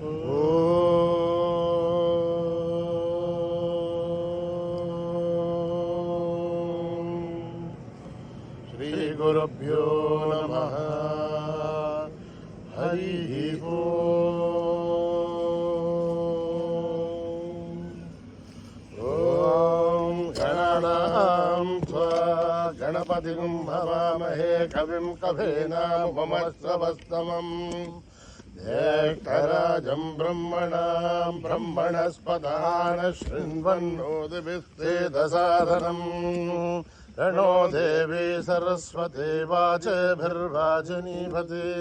శ్రీగురుభ్యో నమః. హరి ఓం. గణానాం త్వా గణపతిం భవామహే కవిం కవీనాముపమశ్రవస్తమం. జ్యేష్ఠరాజం బ్రహ్మణాం బ్రహ్మణస్పదాన శృण्वन्नोतिभिस्तेदसादनम्. रणो देवी सरस्वती वाचभिर्वाचनीपते.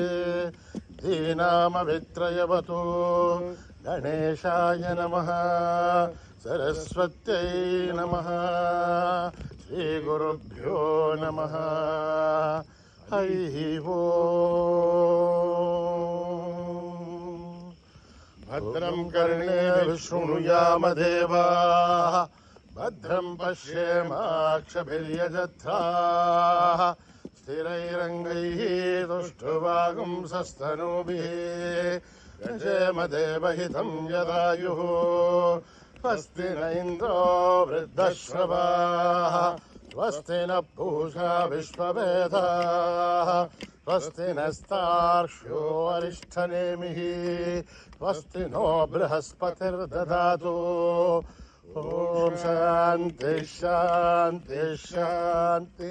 धीनामवित्रयवतु गणेशाय नमः. सरस्वत्यै नमः. श्रीगुरुभ्यो नमः. हरिः ओम्. भद्रं कर्णेभिः शृणुयाम देवाः. भद्रं पश्येमाक्षभिर्यजत्राः. स्थिरैरङ्गैः तुष्टुवागुंसस्तनूभिः. यजेम देवहितं यदायुः. स्वस्ति न इन्द्रो वृद्धश्रवाः. स्वस्ति न पूषा विश्ववेदाः. स्वस्ति नस्तार्क्ष्यो अरिष्ठनेमिः. स्वस्ति नो बृहस्पतिर्दधातु. ओम शांति शांति शांति.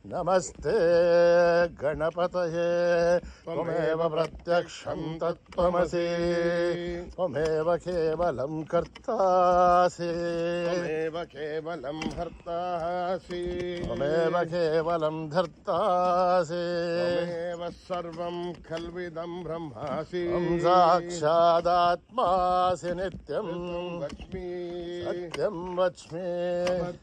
नमस्ते गणपतये. त्वमेव प्रत्यक्षं तत्त्वमसि. त्वमेव केवलं कर्तासि. त्वमेव केवलं हर्तासि. त्वमेव केवलं धर्तासि. त्वमेव सर्वं खल्विदं ब्रह्मासि. साक्षादात्मासि नित्यं वच्मि. सत्यं वच्मि.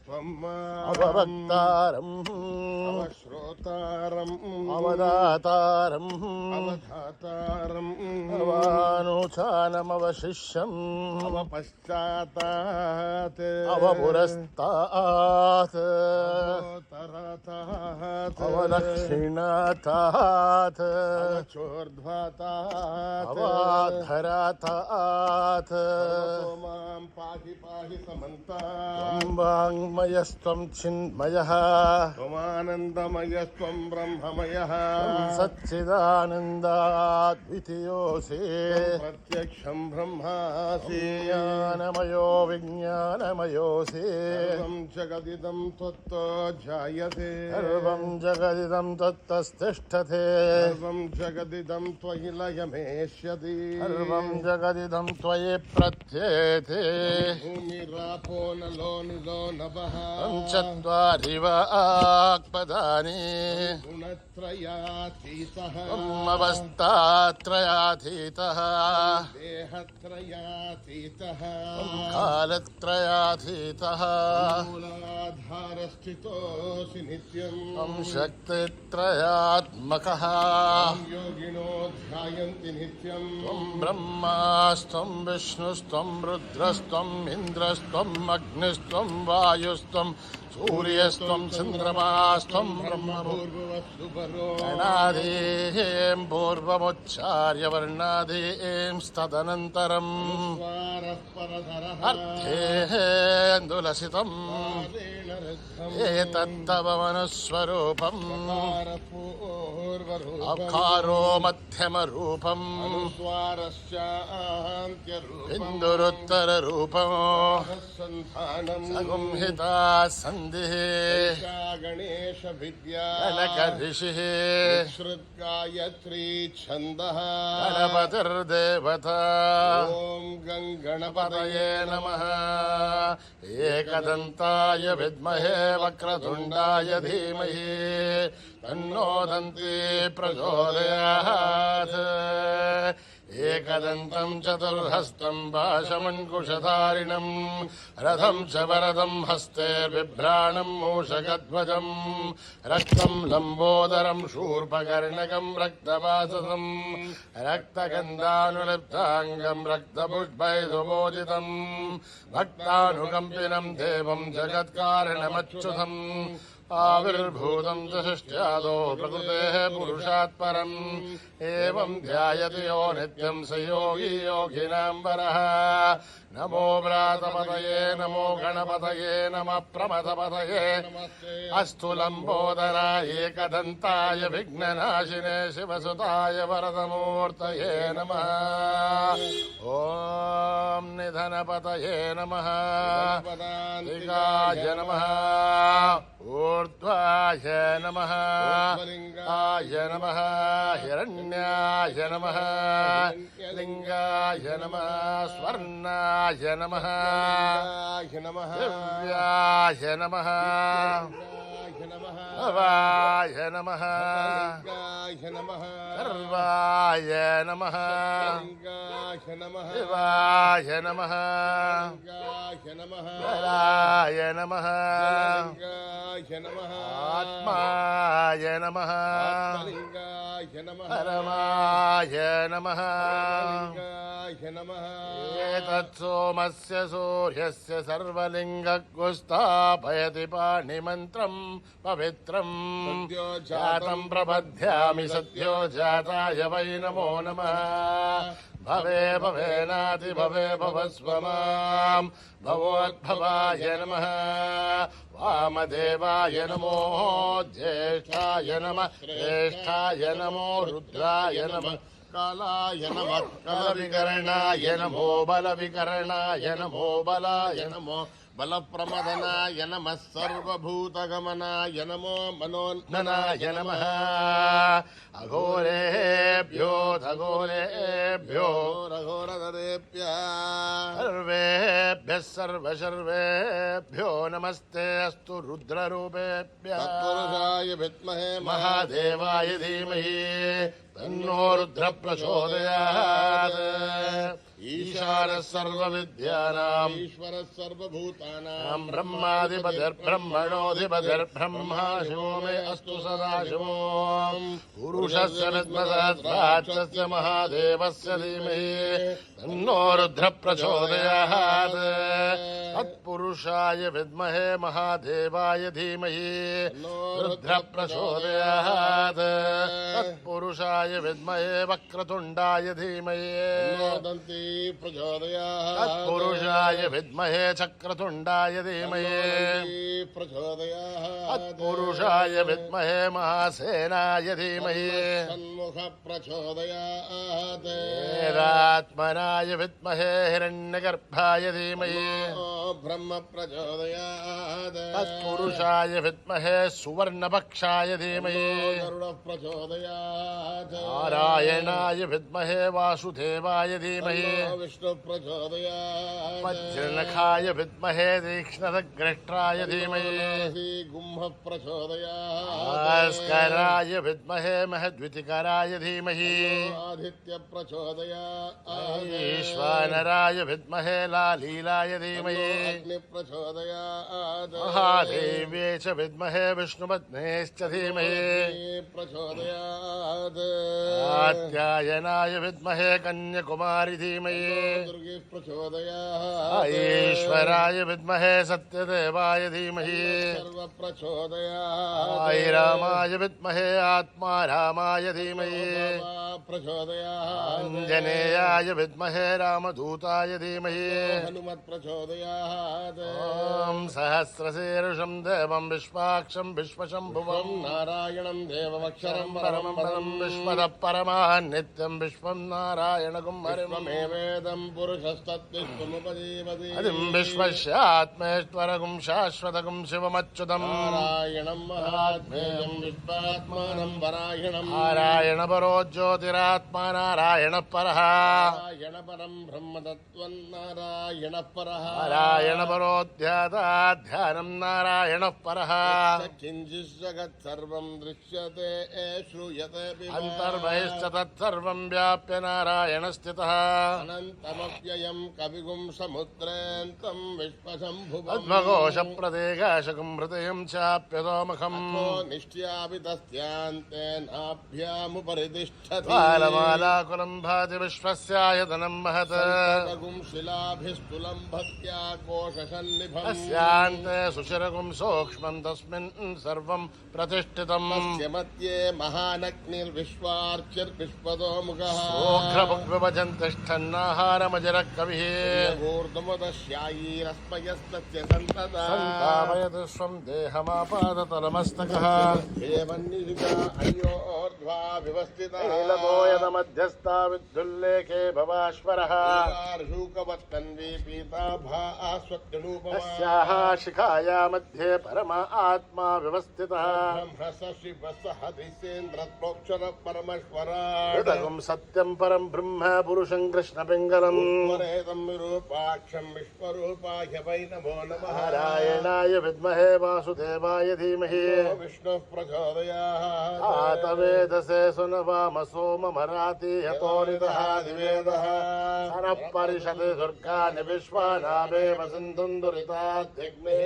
अववक्तारम् अवश्रोतारम् अवदातारम् अवधातारम् अवानुचानमवशिष्यम् अवपश्चातात् अवपुरस्तात् अवोत्तरातात् अवदक्षिणातात् अवचोर्ध्वातात् अवाधरातात्. मां पाहि पाहि समन्तात्. वाङ्मयस्त्वं चिन्मयः. त्वमानन्दमयस्त्वं ब्रह्ममयः. सच्चिदानन्दाद्वितीयोऽसि. प्रत्यक्षं ब्रह्मासि. ज्ञानमयो विज्ञानमयोऽसि. सर्वं जगदिदं त्वत्तो जायते. सर्वं जगदिदं त्वत्तस्तिष्ठते. सर्वं जगदिदं त्वयि लयमेष्यति. सर्वं जगदिदं त्वयि प्रत्येते. भूमिरापो नलो निलो नभः. चत्वारि वाक्पदानि. गुणत्रयातीतः. अवस्थात्रयातीतः. देहत्रयातीतः. कालत्रयातीतः. मूलाधारस्थितोऽसि नित्यम्. शक्तित्रयात्मकः. योगिनो ध्यायन्ति नित्यम्. त्वं ब्रह्मास्त्वं विष्णुस्त्वं रुद्रस्त्वम् इन्द्रस्त्वम् अग्निस्त्वं वायुस्त्वं सूर्यस्त्वं चन्द्रमास्त्वं ब्रह्मभूर्भुवस्सुभरो. पूर्वमुच्चार्य वर्णादीं तदनन्तरम् अर्थेन्दुलसितम्. एतत्तव मनुस्वरूपम्. अकारो मध्यमरूपम्. बिन्दुरुत्तररूपम्. सगुंहिता सन्धिः. गणेश विद्या गणक ऋषिः. श्रुत्गायत्री छन्दः. गणपतिर्देवता. ॐ गणपतये नमः. एकदन्ताय विद्महे वक्रतुण्डाय धीमहि तन्नो दन्ती प्रचोदयात्. एकदन्तं चतुर्हस्तं पाशमङ्कुशधारिणं रथं च वरदं हस्तेर्बिभ्राणं मूषकध्वजं रक्तं लम्बोदरं शूर्पकर्णकं रक्तवाससं रक्तगन्धानुलिप्ताङ्गं रक्तपुष्पैर्सुमोदितं भक्तानुकम्पिनं देवं जगत्कारणमच्युतं आविर्भूतं च षष्ट्यादो प्रकृतेः पुरुषात् परम् एवं ध्यायति यो नित्यं स योगी योगिनां वरः नमो व्रातपतये नमो गणपतये नमः प्रमथपतये अस्तु लम्बोदराय एकदन्ताय विघ्ननाशिने शिवसुताय वरदमूर्तये नमः ॐ निधनपतये नमः दिगाय नमः ऊर्ध्वाय नमः आय नमः हिरण्याय नमः लिंगाय नमः स्वर्णाय नमः दिव्याय नमः भवाय नमः सर्वाय नमः शिवाय नमः वराय नमः आत्माय नमः परमाय नमः एतत्सोमस्य सूर्यस्य सर्वलिङ्गगुस्थापयति पाणिमन्त्रं पवित्रं जातं प्रबध्यामि सद्यो जाताय वै नमो नमः भवे भवेनाति भवे भवस्व मां भवोद्भवाय नमः वामदेवाय नमो ज्येष्ठाय नमः श्रेष्ठाय नमो रुद्राय नमः कालाय नमः कलविकरणाय नमो बलविकरणाय नमो बलाय नमो बलप्रमदनाय नमः सर्वभूतगमनाय नमो मनोन्मनाय नमः अघोरेभ्यो धघोरेभ्यो रघोरधरेभ्यः सर्वेभ्यः सर्वशर्वेभ्यो नमस्ते अस्तु रुद्ररूपेभ्यः तत्पुरुषाय विद्महे महादेवाय धीमहि तन्नो रुद्र प्रचोदयात् ईशानः सर्वविद्यानाम् ईश्वरः सर्वभूतानां ब्रह्माधिपतिर्ब्रह्मणोऽधिपतिर्ब्रह्मा शिवो मे अस्तु सदा शिवो पुरुषस्य विद्मसहस्राक्षस्य महादेवस्य धीमहि तन्नो रुद्र प्रचोदयात् तत्पुरुषाय विद्महे महादेवाय धीमहि रुद्र प्रचोदयात् तत्पुरुषाय विद्महे वक्रतुण्डाय धीमहि तत्पुरुषाय विद्महे चक्रतुण्डाय धीमहे तत्पुरुषाय विद्महे महासेनाय धीमहि वेदात्मनाय विद्महे हिरण्यगर्भाय धीमहि ब्रह्म प्रचोदयात् तत्पुरुषाय विद्महे सुवर्णपक्षाय धीमहि नारायणाय विद्महे वासुदेवाय धीमहि विष्णु प्रचोदयात् वज्रनखाय विद्महे तीक्ष्णदग्रष्ट्राय धीमहि गुम्ह प्रचोदयात् भास्कराय विद्महे महद्वितिकराय धीमहि आदित्य प्रचोदयात् ईश्वानराय विद्महे लालीलाय धीमहि अग्नि प्रचोदयात् महादेव्ये च विद्महे विष्णुपत्नेश्च धीमहि प्रचोदयात् कात्यायनाय विद्महे कन्याकुमारी धीमहि दुर्गे प्रचोदयात् ईश्वराय विद्महे सत्यदेवाय धीमहि सर्व प्रचोदयात् रामाय विद्महे आत्मा रामाय धीमहि प्रचोदयात् अंजनेयाय विद्महे रामदूताय धीमहि हनुमत् प्रचोदयात् ॐ सहस्रशीर्षं देवं विश्वाक्षं विश्वशम्भुवं नारायणं देवमक्षरं परमं पदं विश्वतः परमान् नित्यं विश्वं नारायणगुं हरिमेवेदं पुरुषस्तद्विश्वमुपजीवति अधिं विश्वस्यात्मेश्वरगुं शाश्वतगुं शिवमच्युतं नारायणं महात्मेयं विश्वात्मानं परायणं नारायण परो ज्योतिरात्मा नारायणः परः नारायण परं ब्रह्मतत्त्वं नारायणः परः नारायण परो ध्यानं नारायणः परः किञ्चित् जगत् सर्वं दृश्यते श्रूयते अन्तर्बहिश्च तत्सर्वं व्याप्य नारायण स्थितः अनन्तमव्ययं कविगुं समुद्रेऽन्तं विश्वशम्भुवम् पद्मघोषप्रदेकाशकं हृदयं चाप्यतोमुखम् निष्ट्यापि तस्यान्ते नाभ्यामुपरि तिष्ठति बालमालाकुलं भाति विश्वस्यायतनं महत् शिलाभिस्तुलं भक्त्या कोशसन्निभम् अस्यान्ते सुशिरगुं सूक्ष्मं तस्मिन् सर्वं प्रतिष्ठितम् मध्ये महानग्निर्विश्वार्चिर्विश्वदो मुखः ओघ्रभुग्विभजन् तिष्ठन्नाहारमजरः कविः ऊर्ध्वमदश्यायीरस्मयस्तस्य सन्तता सन्तापयतु स्वं देहमापादतलमस्तकः एवन्नियुजा अयोर्ध्वा विवस्थितः नीलमोयनमध्यस्था विद्युल्लेखे भवाश्वरः शूकवत्तन्वी पीताभा स्वत्यरूपमा अस्याः शिखाया मध्ये परमा आत्मा व्यवस्थितः शिवसहदिसेन्द्रत्वक्षरः परमेश्वरा हृदगं सत्यं परं ब्रह्म पुरुषं कृष्णपिङ्गलम् विरूपाक्षं विश्वरूपाय वै नमो नमः नारायणाय विद्महे वासुदेवाय धीमहि विष्णुः प्रचोदयात् आतवेदसे सुनवाम सोममराति यतो निदः दिवेदः सरः परिषदि दुर्गानि विश्वानामेव सिन्धुं दुरिताद्यग्ने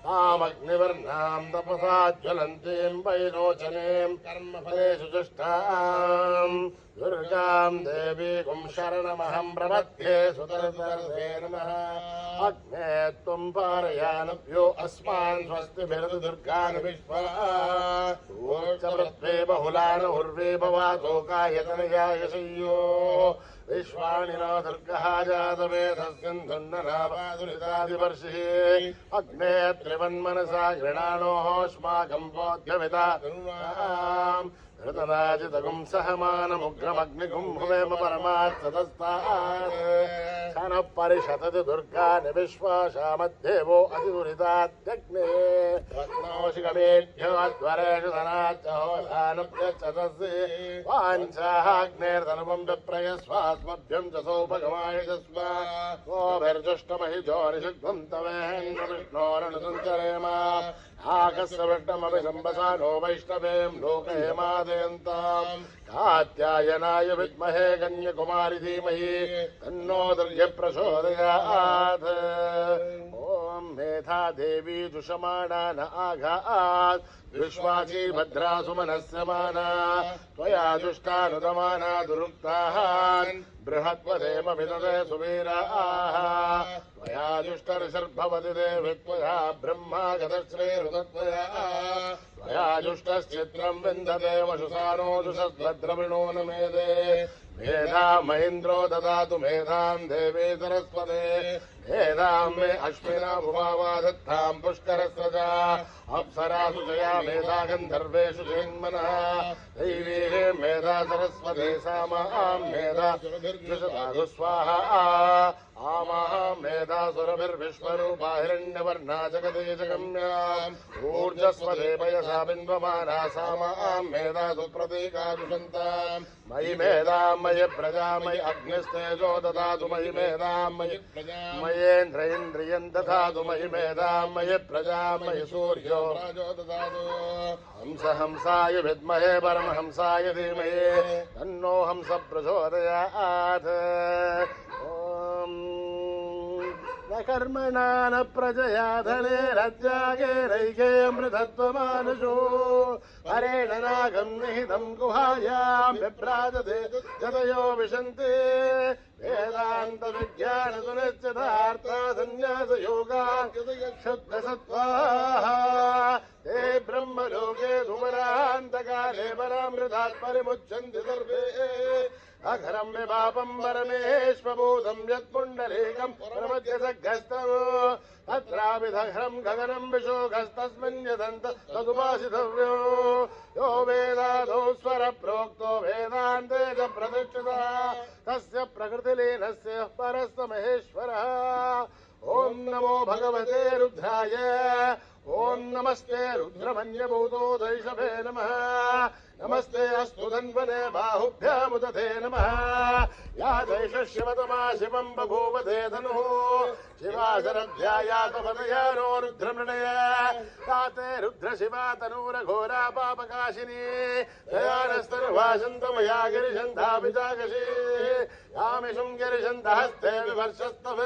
तामग्निवर्णां तपसा ज्वलन्तीं वैरोचनीं कर्मफलेषु जुष्टाम् दुर्गां देवीं शरणमहं प्रपद्ये सुतरतरते नमः अग्ने त्वं पारयानभ्यो अस्मान् स्वस्तिभिरतु दुर्गान् विश्वा ऊर्जवृत्वे बहुलान उर्वे भवातोकायतनयाय संयो विश्वाणि नो दुर्गः जातवेदस्कन्धुन्ननावादुरितादिवर्षिः अग्ने त्रिवन्मनसा गृणानोऽस्माकं बोध्यमिता ऋतराजितगुं सहमानमुग्रमग्निगुं भुवेम परमार्थतस्तात् क्षणः परिषतति दुर्गानि विश्वासामध्येवो अधिदुरितात्यग्ने रत्नौषिकमेढ्योऽध्वरेषु धनाच्चहोधानभ्यश्चतस्य वाञ्छाग्नेर्धनुवं विप्रयस्वास्मभ्यं च सौपगमाय तस्मा गोभिर्जुष्टमहि जोनिषुग्धं तवेन्न विष्णोरनुसञ्चरेम आकस्य विष्णमपि सम्बसानो वैष्णवें लोकहेमादयन्ताम् कात्यायनाय विद्महे कन्याकुमारी धीमहि तन्नो दुर्गे प्रचोदयात् ॐ मेधा देवी जुषमाणा न आघात् विश्वासी भद्रा सुमनस्य माना त्वया दुष्टानुदमाना दुरुक्ताः बृहत्वदेम विदते सुवीराः त्वया जुष्टर्षर्भवति देवि त्वया ब्रह्मा गतश्रीरुतत्वया त्वया जुष्टश्चित्रं विन्दते वशुसानो जुषद्भद्रविणो न मेदे मेधा महेन्द्रो ददातु मेधां देवी सरस्वते मेधां मे अश्विना भुवावादत्तां पुष्करस्वजा अप्सरासु जया मेधा गन्धर्वेषु जन्मनः दैवी मेधा सरस्वती सा मां मेधा विशदातु स्वाहा आमाः मेधा सुरभिर्विश्वरूपा हिरण्यवर्णा जगदेशगम्याम् ऊर्जस्वते पयसा बिन्वमाना सा मां मेधा सुप्रतीकादुषन्ताम् मयि मेधां मयि प्रजा मयि अग्निस्तेजो ददातु मयि मेधां मयि प्रजा मयेन्द्र इन्द्रियं ददातु मयि मेधां मयि प्रजा मयि सूर्यो राजो ददातु हंसाय विद्महे परमहंसाय धीमहि तन्नो हंस प्रचोदयात् न कर्मणा न प्रजया धनेरत्यागेनैकेऽमृतत्वमानुषो हरेण नागं निहितं गुहायां विभ्राजते जतयो विशन्ते वेदान्तविज्ञानसुनिश्चितार्था सन्न्यासयोगाः ते ब्रह्मलोके धूमरान्तकाले परामृतात् परिमुच्यन्ति सर्वे अघरं विपापं परमेश्वभूतं यत्पुण्डरीकं प्रमध्यसग्रस्तम् तत्राभिधघ्रं गगनं विशोकस्तस्मिन् यदन्त तदुपासितव्यो यो वेदादौ स्वरप्रोक्तो वेदान्ते च प्रतिष्ठितः तस्य प्रकृतिलीनस्य परस्तमहेश्वरः ॐ नमो भगवते रुद्राय ॐ नमस्ते रुद्रमन्यभूतो दैषभे नमः नमस्ते अस्तु धन्वने बाहुभ्यामुदते नमः या दैष शिवतमा शिवं बभूवते धनुः शिवाशरभ्यायातपदया नो रुद्रमृणय ताते रुद्र शिवा तनूरघोरा पापकाशिनी दयानस्तनुभाषन्तमया गिरिशन्धाभिजागशी यामिषुं गिरिशन्तहस्ते विवर्षस्तव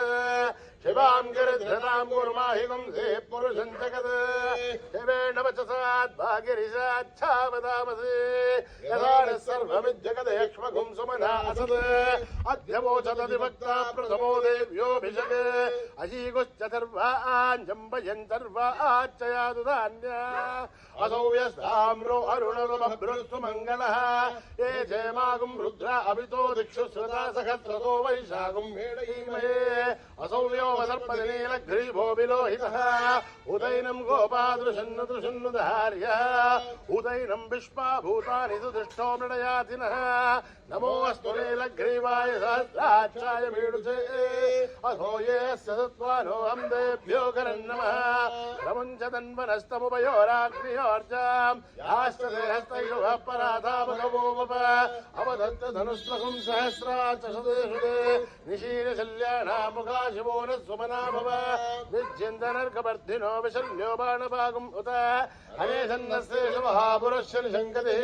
शिवां गिरिधृतां कुर्माहिगुं से पुरुषं जगत् शिवेन वचसात् भागिरिषाच्छावदामसे यदा न सर्वमिज्जगदेक्ष्मगुं सुमना असत् अध्यवोचदधिभक्ता प्रथमो देव्योऽभिषगे अजीगुश्च सर्वाञ्जम्बयन् सर्वाच्चयादुधान्या असौ व्यस्ताम्रो अरुणमभ्रुस्तु मङ्गलः ये जयमागुं रुद्रा अभितो दिक्षु श्रुता सहस्रतो वैशाखुं मेढयीमहे असौ व्योमसर्पदिनीलग्रीवो विलोहितः उदैनं गोपादृशन्नुधार्यः उदैनं विश्वाभूतानि सुदृष्टो मृडयातिनः नमोऽस्तु नीलग्रीवाय सहस्राक्षाय मीडुषे अथो येऽस्य सत्त्वानोऽहं देभ्यो करन् नमः प्रमुञ्चतन्वनस्तमुभयोराग्नियोर्जाम् याश्च हस्तयोः पराधा भगवो वप अवदत्त धनुस्त्रकुं सहस्राच्च शतेषुते निशीलशल्याणां मुखा शिवो न सुमना भव विज्यन्दनर्कवर्धिनो विशल्यो बाणभागुम् उत अनेशन्नस्तेषु महापुरुष निशङ्कतिः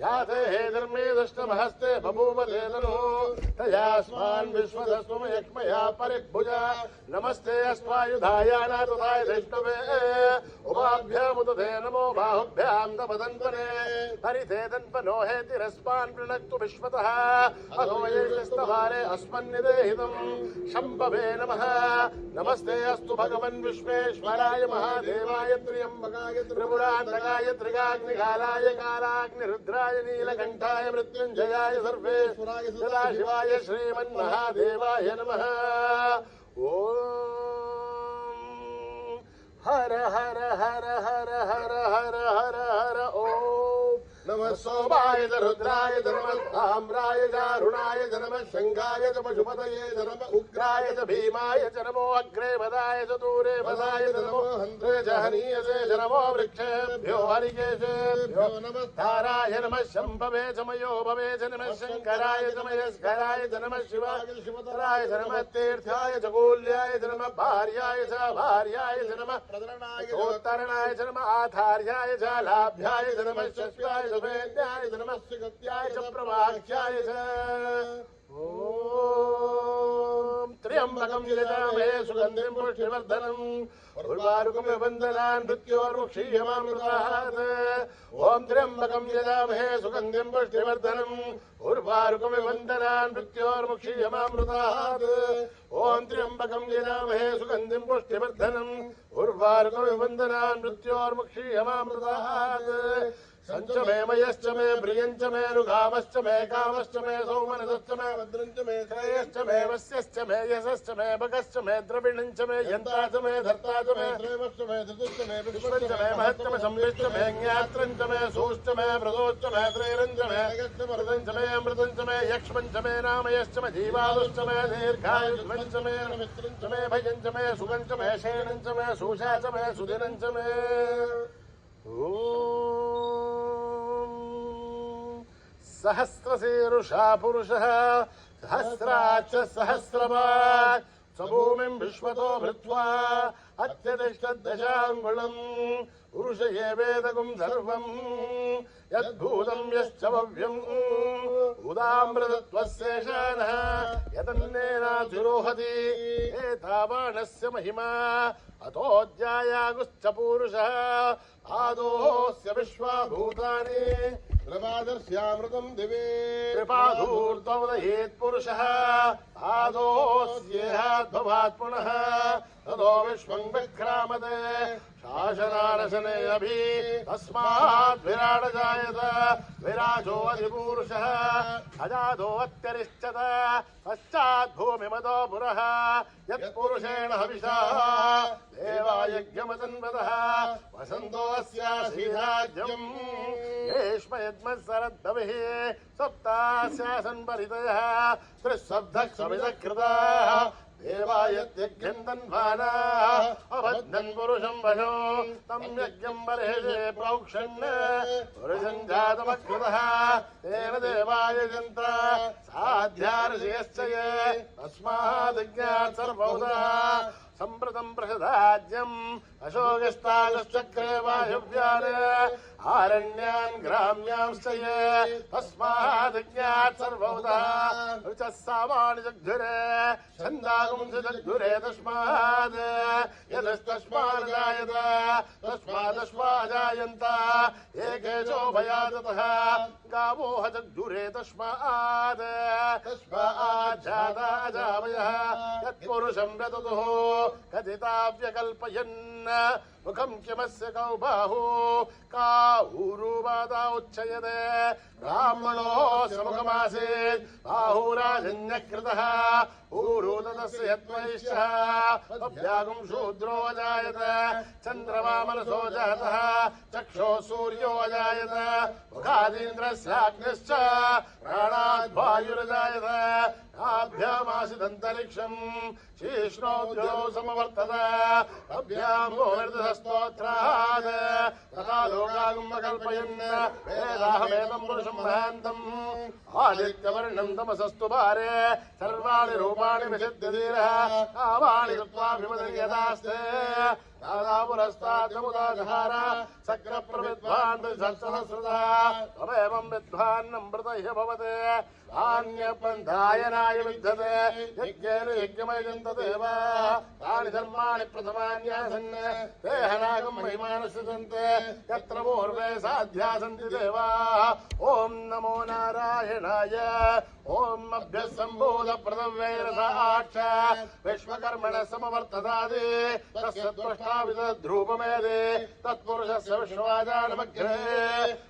याते हे धर्मे दुष्टमहस्ते बभूव तेतनुः तयास्मान् विश्वदस्त्वमयक्ष्मया परिभुजा नमस्ते अस्त्वायुधाय नातुधाय धृष्टवे उभाभ्यामुदधे नमो बाहुभ्यां तपदन्वने हरिते तन्वनो हेतिरस्मान् प्रणक्तु विश्वतः अथो येष्टस्तभारे अस्मन्निदेहितम् शम्भवे नमः नमस्ते अस्तु भगवन् विश्वेश्वराय महादेवाय त्र्यम्बकाय त्रिपुरान्तकाय त्रिकाग्निकालाय कालाग्निरुद्राय नीलकण्ठाय मृत्युञ्जयाय सर्वेश्वराय सदाशिवाय श्रीमन्महादेवाय नमः ॐ हर हर हर हर हर हर हर हर ॐ नमः सोमाय च रुद्राय च नमः ताम्राय च अरुणाय च नमः शङ्खाय च पशुपतये च नमः उग्राय च भीमाय च नमो अग्रे वदाय च दूरे वदाय च नमो हन्त्रे च हनीयसे च नमो वृक्षेभ्यो हरिकेशेभ्यो नमः ताराय नमः शम्भवे च मयो भवे च नमः शङ्कराय च मयस्कराय च नमः शिवाय शिवतराय च नमः तीर्थाय च कूल्याय च नमः भार्याय च भार्याय च नमः उत्तरणाय च नमः आधार्याय च लाभ्याय च नमः शस्याय च वेद्याय च नमः सुगत्याय च प्रवाक्याय च ॐ त्र्यम्बकं यजामहे सुगन्धिं पुष्टिवर्धनम् उर्वारुकं वन्दनान् मृत्योर्मुक्षीयमामृतात् ॐ त्र्यम्बकं यजामहे सुगन्धिं पुष्टिवर्धनम् उर्वारुकं वन्दनान् मृत्योर्मुक्षीयमामृतात् ॐ त्र्यम्बकं यजामहे सुगन्धिं पुष्टिवर्धनम् उर्वारुकं वन्दनान् मृत्योर्मुक्षीयमामृतात् सञ्च मे मयश्च मे प्रियञ्च मे रुगामश्च मे कामश्च मे सौमनसश्च मे भद्रञ्च मे श्रेयश्च मे वस्यश्च मे यशश्च मे भगश्च मे द्रविणञ्च मे यन्ता च मे धर्ता च मे श्रेवश्च मे धृतश्च मे विश्वश्च मे महश्च मे संविश्च मे ज्ञात्रञ्च मे सूश्च मे व्रतोश्च मे त्रैरञ्च मे मृतञ्च मे अमृतञ्च मे यक्ष्मञ्च मे नामयश्च मे जीवादुश्च मे दीर्घायुष्मञ्च मे मित्रञ्च मे भयञ्च मे सुगञ्च मे शेणञ्च मे सूषा च मे सुदिनञ्च मे सहस्रशीर्षा पुरुषः सहस्राच्च सहस्रपात् स्वभूमिं विश्वतो भृत्वा अत्यतिष्ठद्दशाङ्गुलम् पुरुष एवेदगुं सर्वम् यद्भूतं यश्च भव्यम् उदामृतत्वस्येषानः यतन्नेनातिरोहति एतावानस्य महिमा अतोऽध्यायागुश्च पुरुषः आदोऽस्य विश्वाभूतानि कृपादर्श्यामृतं दिवे कृपाधूर्तोदयेत् पुरुषः आदोऽस्येहाद्भवात् पुनः ततो विश्वं विक्रामते शासनानशने अभि तस्मात् विराट जायत विराजो अधिपुरुषः अजातो अत्यरिष्यत पश्चात् भूमिमतो पुरः यत्पुरुषेण हविषा देवायज्ञमतन्वतः वसन्तो अस्यासीराज्यम् येष्म यद्मत्सरद्भविः सप्तास्यासन् परितयः त्रिसब्धः समितः कृताः देवायत्यघ्यन्तन्वानाः अबद्धन् पुरुषं वशो तं यज्ञं बर्हिषे प्रोक्षन् पुरुषं जातमकृतः तेन देवायजन्त साध्यार्षयश्च ये तस्माद्ज्ञात् सर्वभूतः सम्प्रतं प्रसदाज्यम् अशोकस्तागश्चक्रे वायुव्यान् आरण्यान् ग्राम्यांश्च ये तस्माद्ज्ञात् सर्वभूतः ऋचः सामानि जग्धुरे छन्दागुंसि जग्धुरे तस्माद् यदस्तस्माद् जायत तस्मादस्माजायन्त एकेशो भयादतः गावोह जग्धुरे तस्माद् तस्माज्जाता अजावयः यत्पुरुषं व्यततुः कथिताव्यकल्पयन् मुखं किमस्य कौ बाहु का ऊरुवादा उच्चयते ब्राह्मणो समुखमासीत् बाहुराजन्यकृतः ऊरुदतस्य यद्वैश्यः अभ्यागुं शूद्रो अजायत चन्द्रमा मनसो जातः चक्षुः सूर्यो अजायत मुखादीन्द्रस्याग्निश्च प्राणाद् वायुरजायत नाभ्यामासिदन्तरिक्षम् शीर्ष्णोद्यो समवर्तत अभ्यामो निर्दस्तोत्रात् तथा लोकागुम्बकल्पयन् वेदाहमेदम् पुरुषम् महान्तम् आदित्यवर्णम् तमसस्तु भारे सर्वाणि रूपाणि विचिद्यधीरः नामानि कृत्वाभिमदयदास्ते दादापुरस्ताद्यमुदाजहार सक्र प्रविद्वान् तमेवं विद्वान्नं मृतह्य भवते धान्यपन्थायनाय विद्यते यज्ञेन यज्ञमयजन्त देवाः तानि धर्माणि प्रथमान्यासन् ते हनागं महिमानस्य सन्ते यत्र पूर्वे साध्या सन्ति देवाः ॐ नमो नारायणाय ॐ अभ्यः सम्भूतप्रदव्यैरसाक्ष विश्वकर्मणः समवर्ततादि तस्य त्वष्टाविदध्रूपमेदे तत्पुरुषस्य विष्णुवाजानमग्रे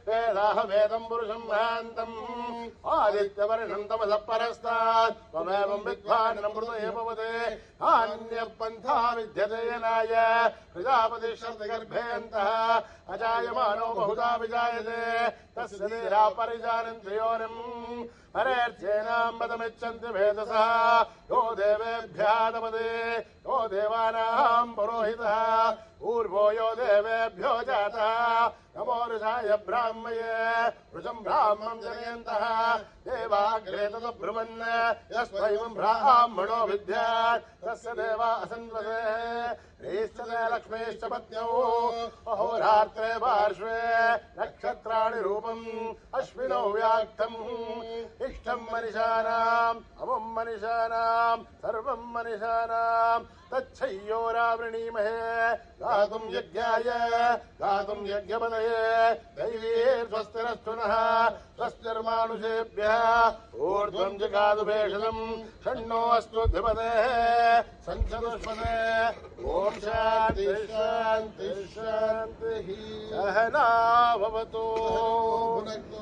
वेदाहमेदं पुरुषं महान्तम् आदित्यवर्णं तमसः परस्तात् त्वमेवं विद्वान् मृतये भवते अन्यपन्था विद्यते येनाय प्रजापतिश्चर्तगर्भेऽन्तः अजायमानो बहुधा विजायते तस्य धीरा परिजानन्ति योनिम् हरेर्चेनां पदमिच्छन्ति भेदसः यो देवेभ्यः तपदे यो देवानां पुरोहितः पूर्वो यो देवेभ्यो जातः नमो ऋषाय ब्राह्मये ऋषं ब्राह्मं जनयन्तः देवाग्रे तदब्रुवन् यस्त्वैवं ब्राह्मणो विद्यात् तस्य देवा असन्वते ह्रीश्चते लक्ष्मीश्च पत्न्यौ अहोरात्रे पार्श्वे नक्षत्राणि रूपम् अश्विनौ व्याक्तम् इष्टं मनिषाणाम् अमुं मनिषाणाम् सर्वं मनिषाणाम् तच्छय्योरावृणीमहे गातुं यज्ञाय गातुं यज्ञपदये दैवीर्स्वस्तिरस्तु नः स्वस्तिर्मानुषेभ्यः ऊर्ध्वं जगातु भेषजम् षण्णो अस्तु धिपतेः सञ्चतुष्पदे ॐ शान्ति शान्ति शान्तिः सहना भवतु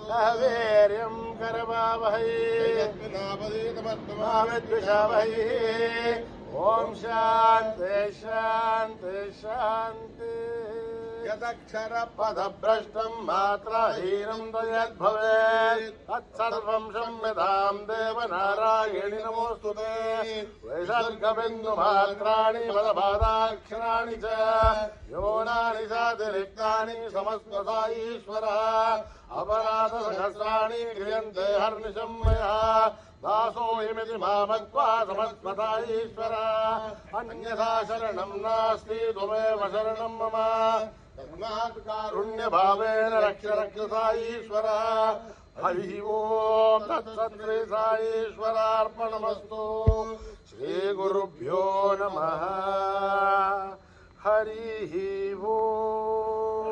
सह वीर्यं करवावहै मा विद्विषावहै ॐ शान्ति शान्ति शान्ति यदक्षर पदभ्रष्टं मात्राहीनं तयद्भवेत् तत्सर्वं संविदां देवनारायणि नमोऽस्तुते विसर्गबिन्दुमात्राणि पदपादाक्षराणि च योनानि चातिरिक्तानि समस्तसा ईश्वरः अपराधसहस्राणि क्रियन्ते हर्निशं मया दासोऽयमिति मामत्वा समस्मता ईश्वर अन्यथा शरणं नास्ति त्वमेव शरणं मम तस्मात् कारुण्यभावेन रक्ष रक्षसा ईश्वर हरिः ओं तत्सत् श्री साईश्वरार्पणमस्तु श्रीगुरुभ्यो नमः हरिः ओं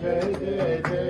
जय जय जय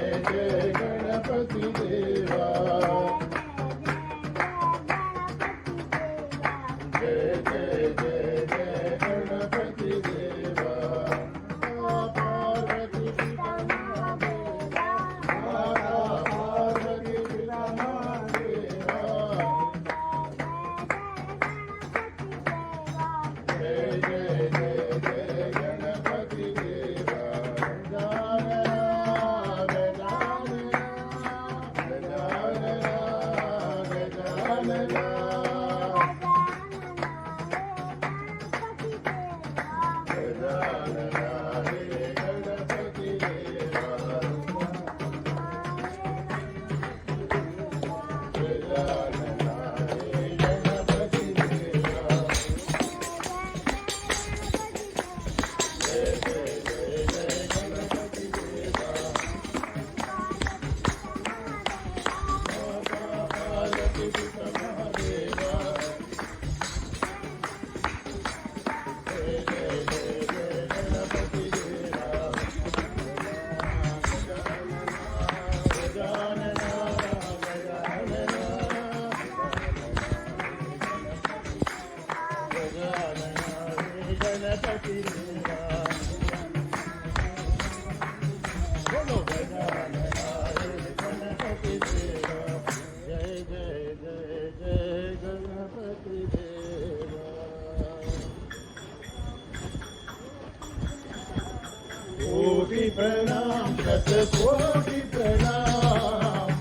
कोटि प्रणाम शतकोटि प्रणाम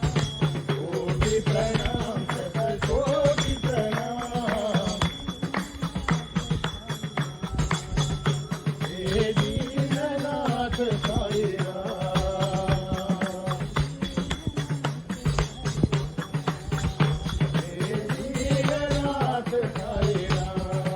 कोटि प्रणाम शतकोटि प्रणाम हे दीननाथ साई राम हे दीननाथ साई राम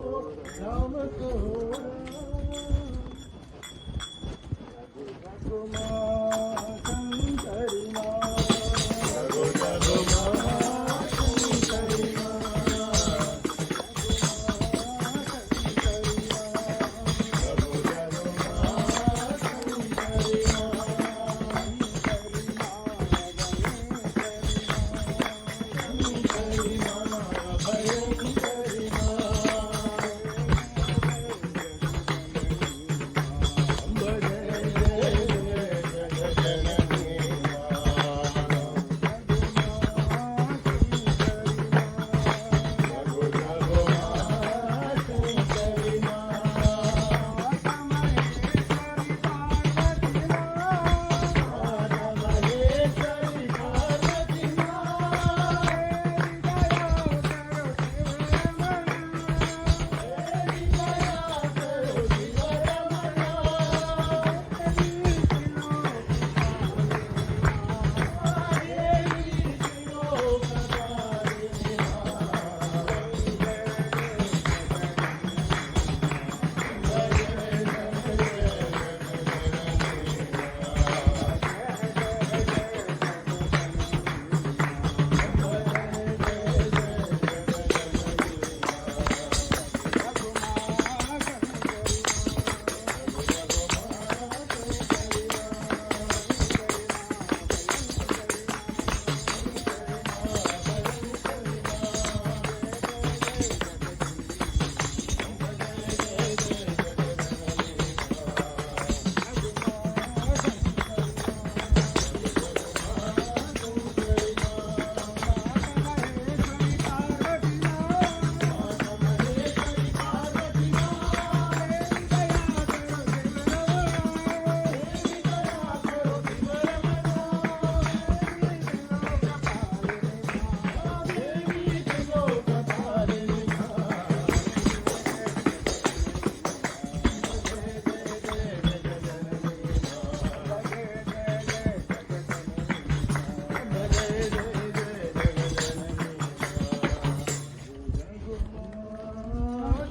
राम सोरा रघुमा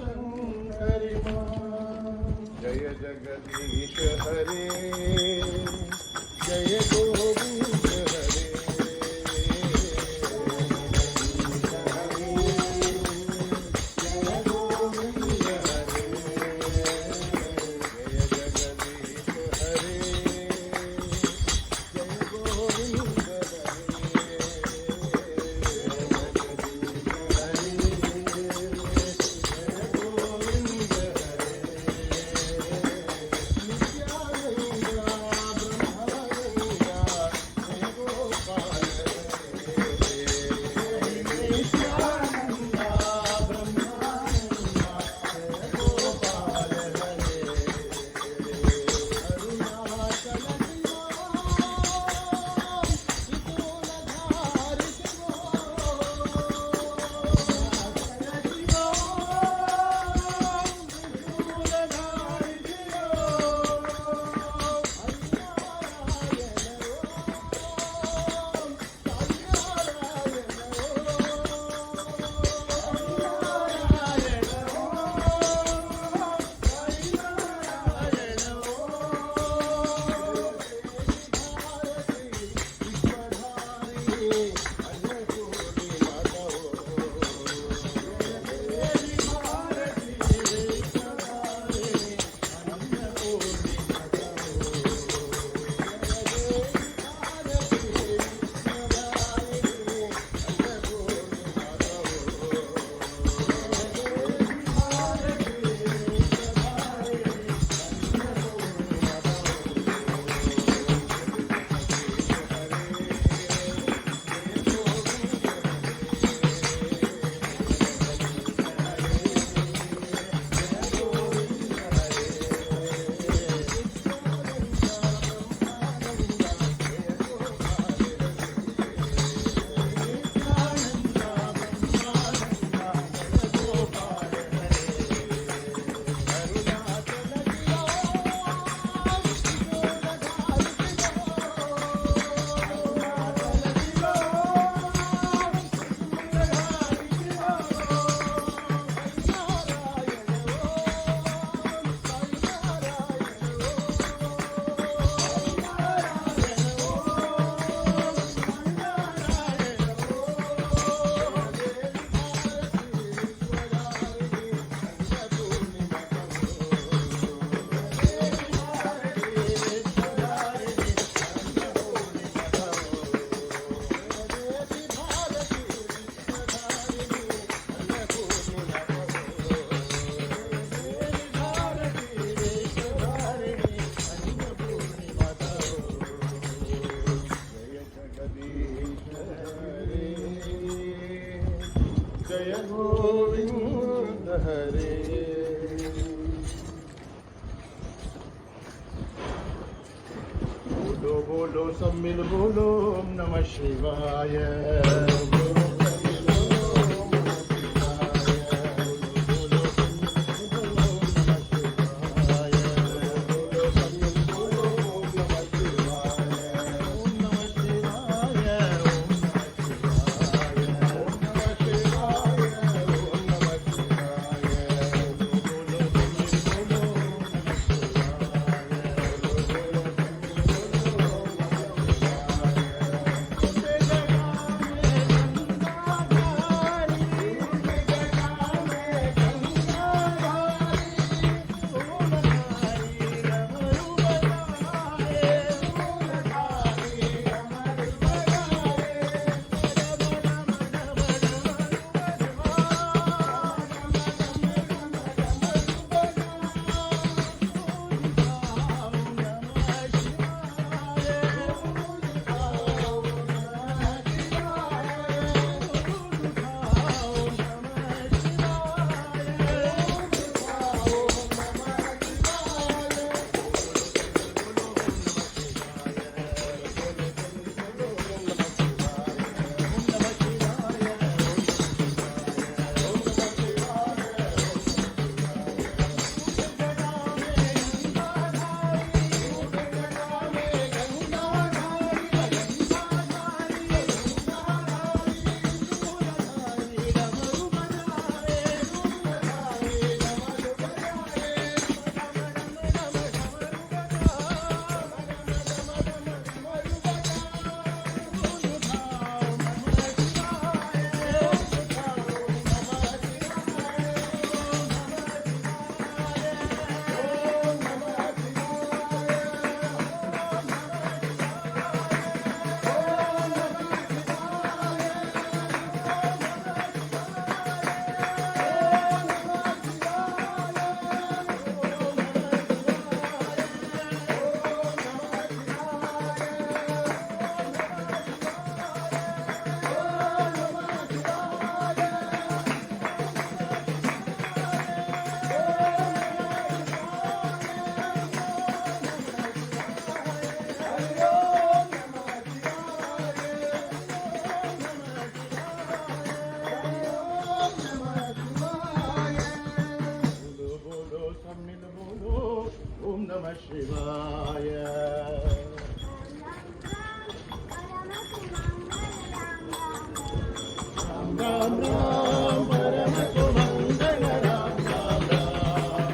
शंकरी जय जगदीश हरे जय गोविंद हरे जय गोविंद हरे जय जगदीश हरे जय गोविंद जय गोविंद हरे. बोलो बोलो सब मिल बोलो ओम नमः शिवाय. ओम नमः शिवाय. राम राम राम परम सुमंगल राम राम राम.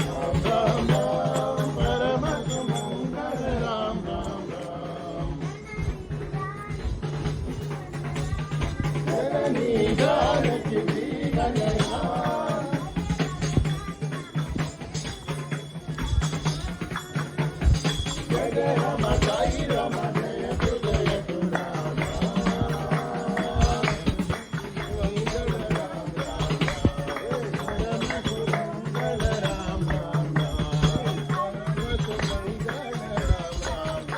राम राम राम परम सुमंगल राम राम राम. जननी जानकी जय राम साई राम जय जय राम. मंगल राम राम परम सुमंगल राम राम राम. परम सुमंगल राम राम परम सुमंगल Ram Ram.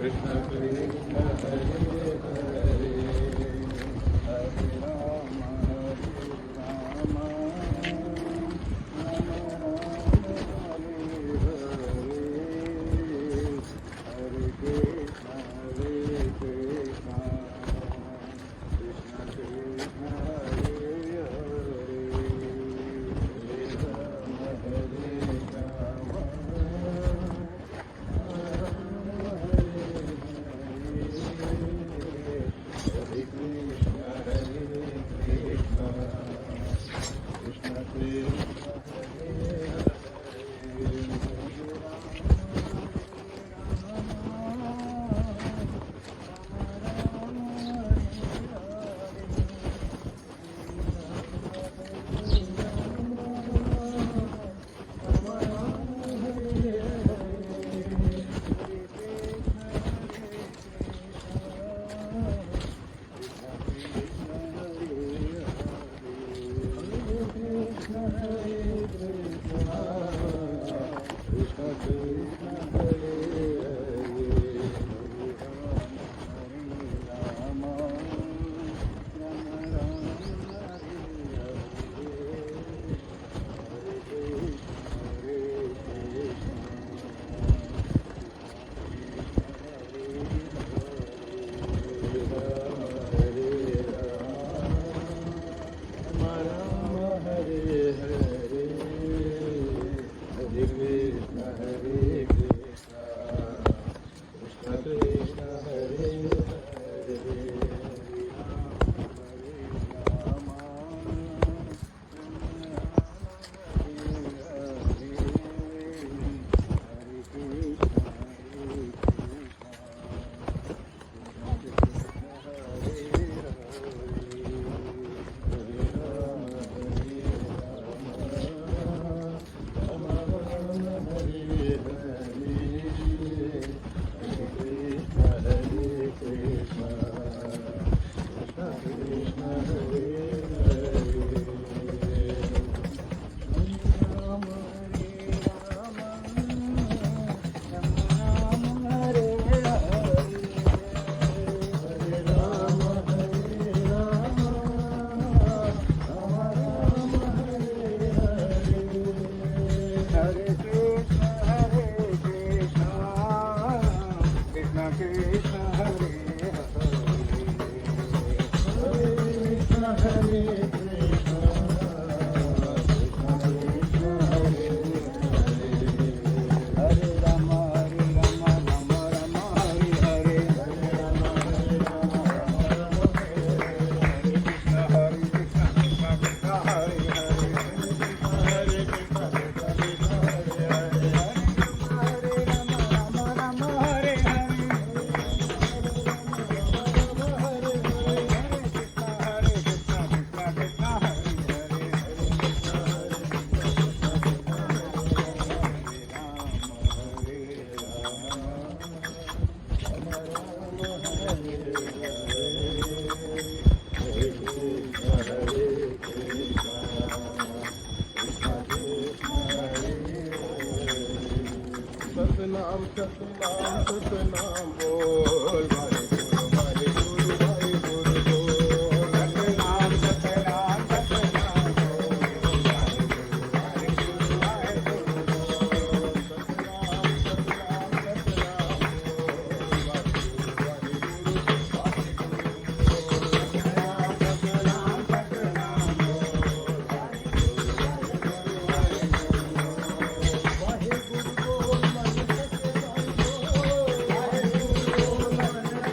Krishna Krishna Hare Hare Hare Rama Rama Rama Hare Krishna Krishna Krishna Hare Hare Satnam Satnam Satnam बोल वाहे गुरु वाहे गुरु बोल सतनाम सतनाम सतनाम बोल वाहे गुरु वाहे गुरु बोल सतनाम सतनाम सतनाम बोल वाहे गुरु वाहे गुरु सतनाम सतनाम सतनाम बोल वाहे गुरु वाहे गुरु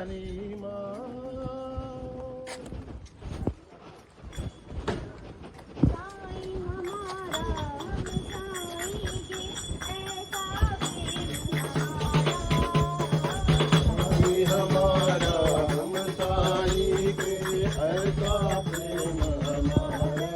भवानी माँ साईं हमारा हम साईं के ऐसा प्रेम हमारा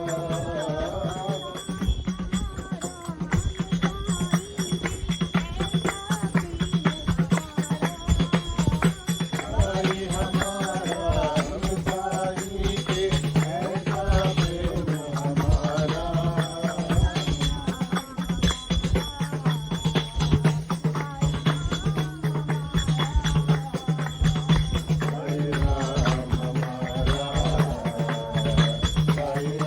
साईं हमारा हम साईं के ऐसा प्रेम हमारा साईं राम हमारा साईं राम हमारा साईं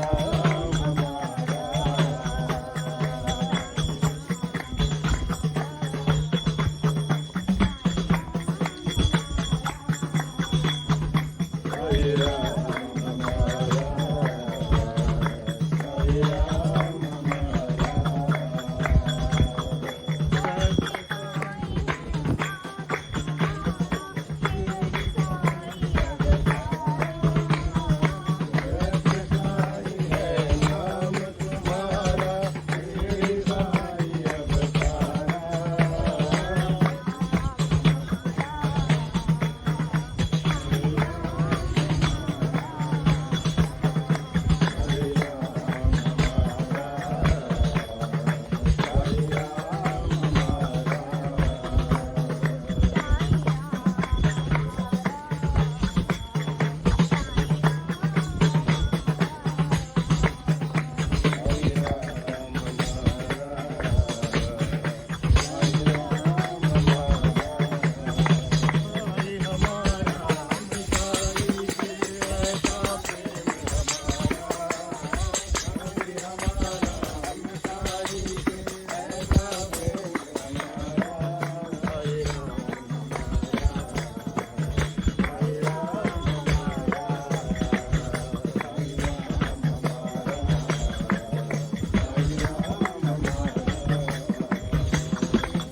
राम हमारा साईं राम साईं है नाम तुम्हारा मेरी साईं अवतारा साईं राम हमारा साईं राम साईं राम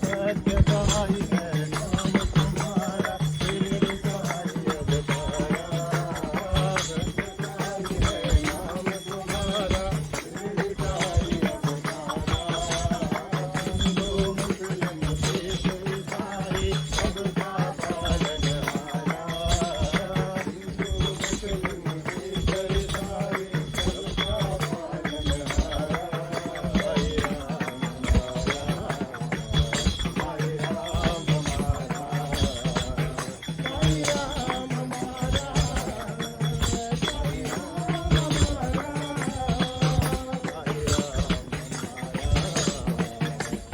सत्य साई है नाम तुम्हारा मेरी साईं अवतारा सत्य साई है नाम तुम्हारा मेरी साईं अवतारा हिंदू मुस्लिम सिख ईसाई सबका पालनहारा हिंदू मुस्लिम सिख ईसाई सबका पालनहारा साईं राम हमारा साईं राम हमारा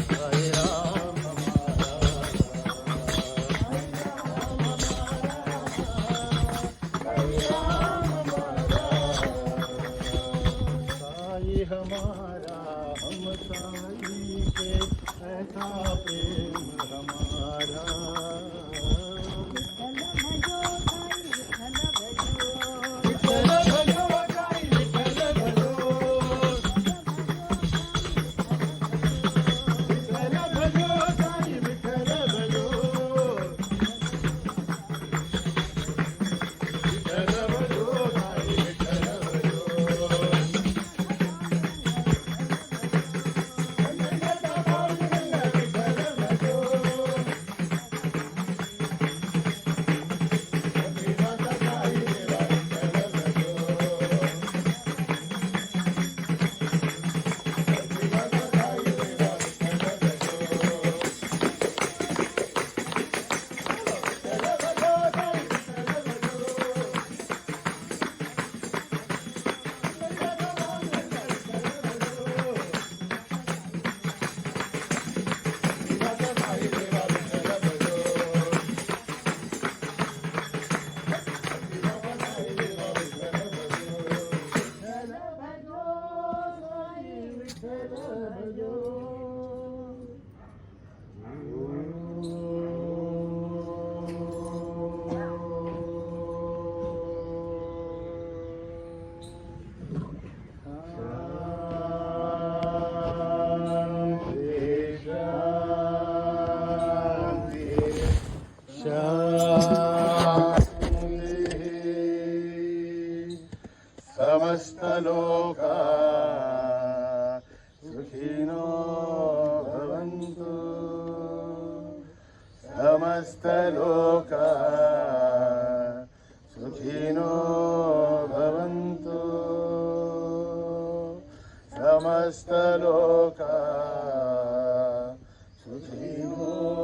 साईं राम हमारा साईं राम साईं हमारा हम साईं के ऐसा प्रेम हमारा विठ्ठल भजो साईं विठ्ठल भजो विठ्ठल भजो साईं विठ्ठल भजो विठ्ठल भजो साईं विठ्ठल भजो शांति समस्तलोका सुखिनो भवन्तु समस्तलोका सुखिनो